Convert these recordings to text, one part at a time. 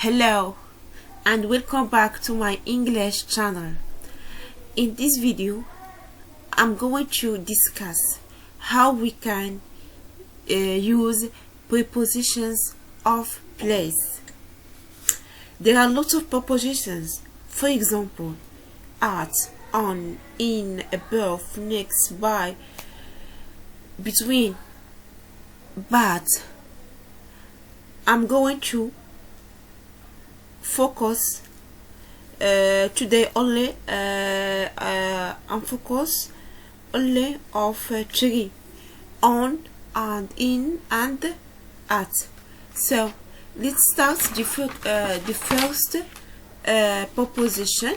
Hello and welcome back to my English channel. In this video I'm going to discuss how we can use prepositions of place. There are lots of prepositions. For example, at, on, in, above, next, by, between, but I'm going to focus today only I'm focus only of three: on and in and at. So let's start the first preposition,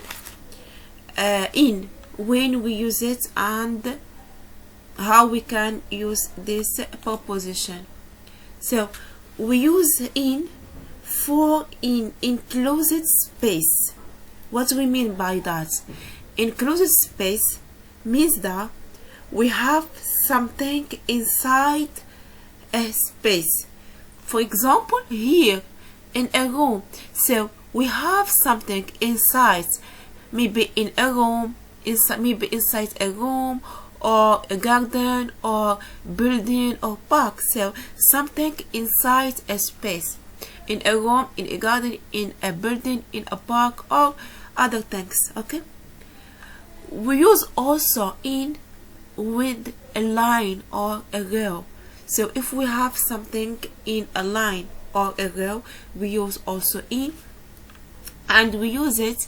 in, when we use it and how we can use this preposition. So we use in for in enclosed space. What do we mean by that? Enclosed space means that we have something inside a space. For example, here in a room, so we have something inside, maybe in a room, maybe inside a room or a garden or building or park. So something inside a space, in a room, in a garden, in a building, in a park, or other things. Okay, we use also in with a line or a row. So if we have something in a line or a row, we use also in, and we use it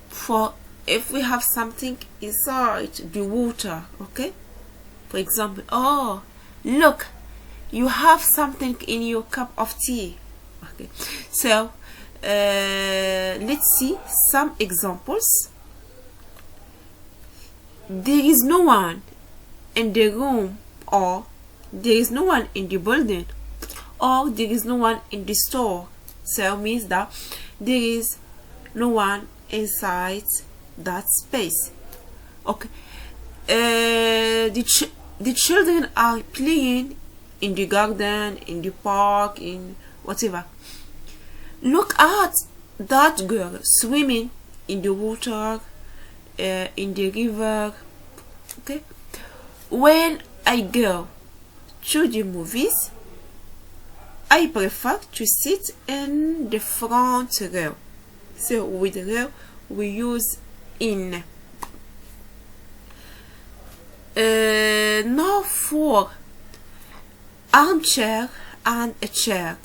for if we have something inside the water. Okay, for example, oh look, you have something in your cup of tea. Okay, so let's see some examples. There is no one in the room, or there is no one in the building, or there is no one in the store. So it means that there is no one inside that space. Okay, the children are playing in the garden, in the park, in whatever. Look at that girl swimming in the water, in the river. Okay, when I go to the movies, I prefer to sit in the front row. So with row we use in. Now for armchair and a chair.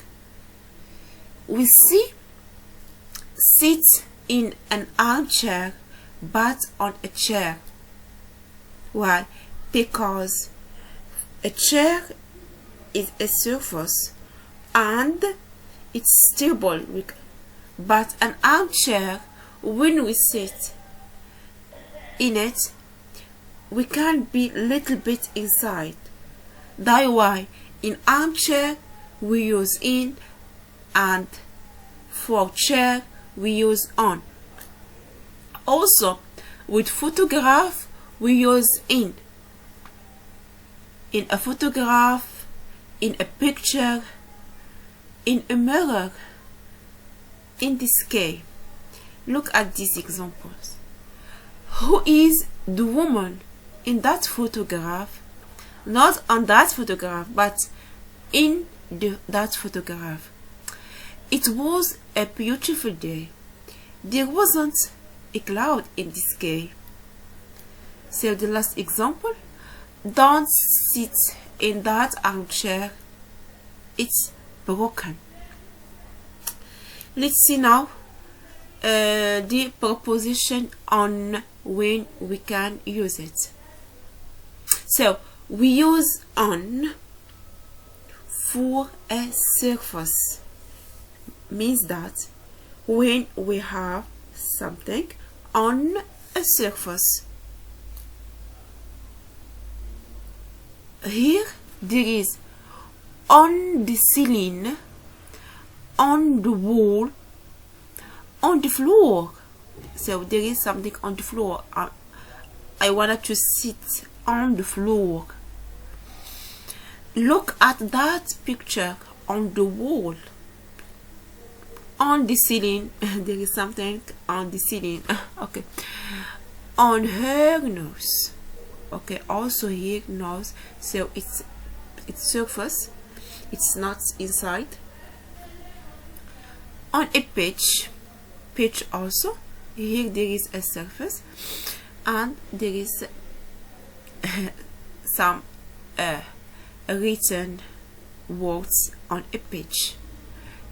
We see sit in an armchair but on a chair. Why? Because a chair is a surface and it's stable, but an armchair, when we sit in it, we can be a little bit inside. That's why in armchair we use in, and for chair we use on. Also with photograph we use in a photograph, in a picture, in a mirror. In this case, look at these examples. Who is the woman in that photograph? Not on that photograph, but in that photograph. It was a beautiful day. There wasn't a cloud in this case. So the last example, don't sit in that armchair, it's broken. Let's see now the preposition on, when we can use it. So we use on for a surface. Means that when we have something on a surface. Here there is on the ceiling, on the wall, on the floor. So there is something on the floor. I wanted to sit on the floor. Look at that picture on the wall. On the ceiling. There is something on the ceiling. Okay. On her nose. Okay, also here nose, so it's surface, it's not inside. On a page also, here there is a surface, and there is some written words on a page.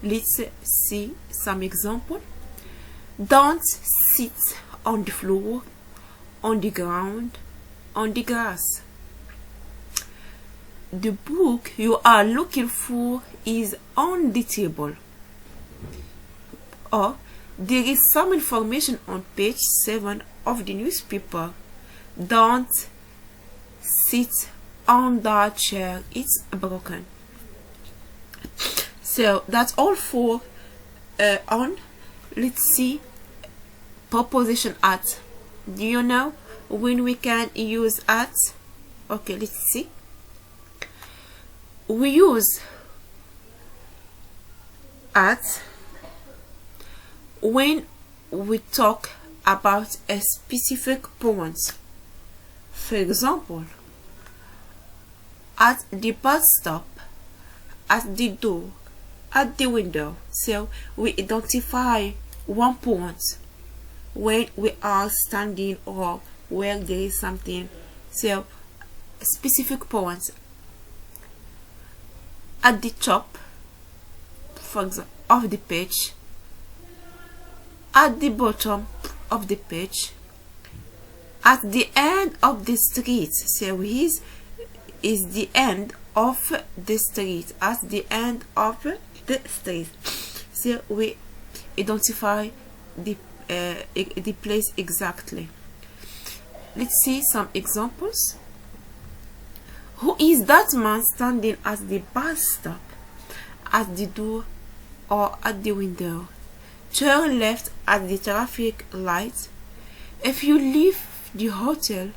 Let's see some example. Don't sit on the floor, on the ground, on the grass. The book you are looking for is on the table. Or there is some information on page 7 of the newspaper. Don't sit on that chair, it's broken. So that's all for on. Let's see preposition at. Do you know when we can use at? Okay, let's see. We use at when we talk about a specific point. For example, at the bus stop, at the door, at the window. So we identify one point when we are standing or where there is something. So specific points. At the top, for example, of the page, at the bottom of the page, at the end of the street. So his is the end of the street, at the end of the street. So we identify the place exactly. Let's see some examples. Who is that man standing at the bus stop, at the door, or at the window? Turn left at the traffic light. If you leave the hotel,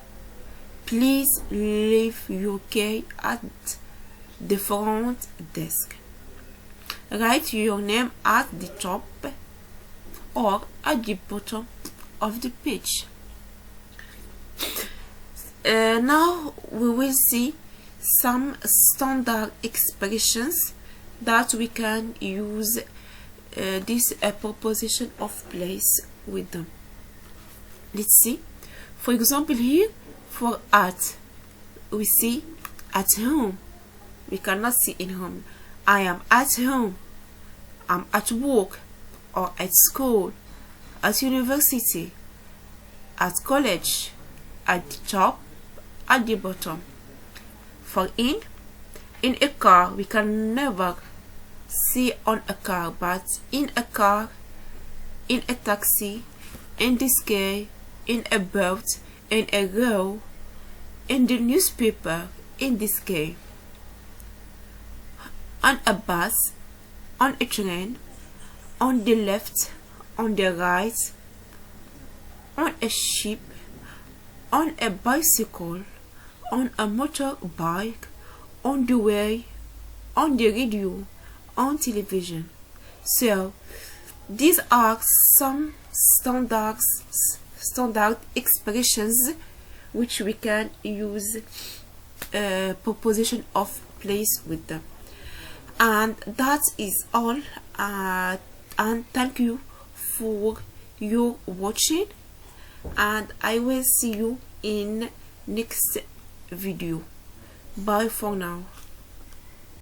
please leave your key at the front desk. Write your name at the top or at the bottom of the page. Now we will see some standard expressions that we can use this preposition of place with them. Let's see. For example, here for at, we see at home. We cannot see in home. I am at home. I'm at work or at school, at university, at college, at the top, at the bottom. For in a car, we can never see on a car, but in a car, in a taxi, in the sky, in a boat, in a row, in the newspaper, in the sky, on a bus, on a train, on the left, on the right, on a ship, on a bicycle, on a motorbike, on the way, on the radio, on television. So these are some standard expressions which we can use preposition of place with them. And that is all, and thank you for your watching, and I will see you in next video. Bye for now.